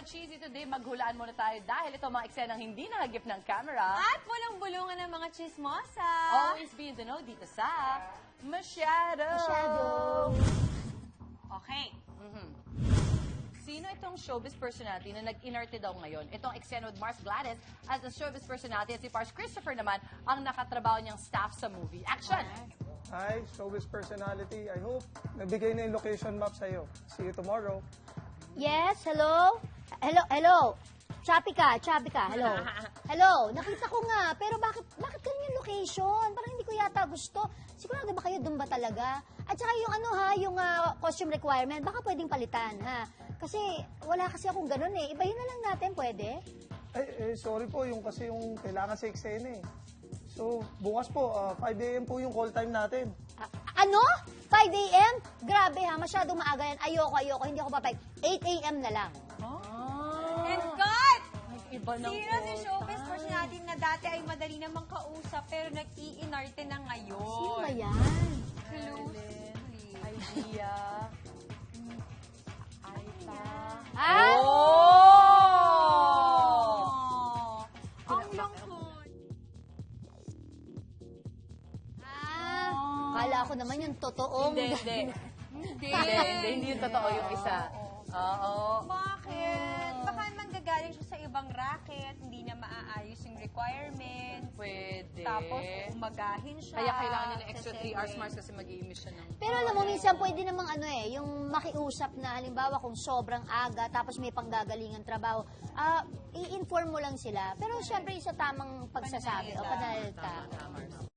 cheesy today, maghulaan muna tayo dahil ito mga eksenang hindi nahagip ng camera. At bulong-bulungan ng mga chismosa. Always be in the know dito sa Masyado. Okay. Sino itong showbiz personality na nag-inarte daw ngayon? Itong eksena with Mars Gladys as the showbiz personality at si Pars Christopher naman ang nakatrabaho niyang staff sa movie. Action! Hi, showbiz personality. I hope nabigay na yung location map sa'yo. See you tomorrow. Yes, hello? Hello? Choppy ka, hello. Hello, nakita ko nga, pero bakit ganyan yung location? Parang hindi ko yata gusto. Sigurado ba kayo doon ba talaga? At saka yung yung costume requirement, baka pwedeng palitan, ha? Kasi wala kasi akong ganun eh. Ibahin na lang natin, pwede? Sorry po, yung kailangan sa eksena eh. So, bukas po, 5 a.m. po yung call time natin. Ano? 5 a.m.? Grabe ha, masyadong maaga yan. Ayoko, hindi ako papayag. 8 a.m. na lang. And cut! Iba ng Sino si showbiz personality na dati ay madali namang kausap pero nag-iinarte na ngayon? Sino ba yan? Closely. Idea. Aita. Ah? Oh! Ang lungkot. Kala ko naman yung totoong... Hindi yung totoo yung isa. Oo. Bakit? Baka manggagaling siya sa ibang racket, hindi na maaayos yung requirement. Pwede. Tapos, umagahin siya. Kaya kailangan niya ng extra sa 3 hours, segway. Mars, kasi mag-i-miss siya ng... Pero alam mo, minsan pwede namang yung makiusap na, halimbawa kung sobrang aga, tapos may panggagalingan trabaho, i-inform mo lang sila. Pero syempre, isa tamang pagsasabi o pananalita. Tama, Mars.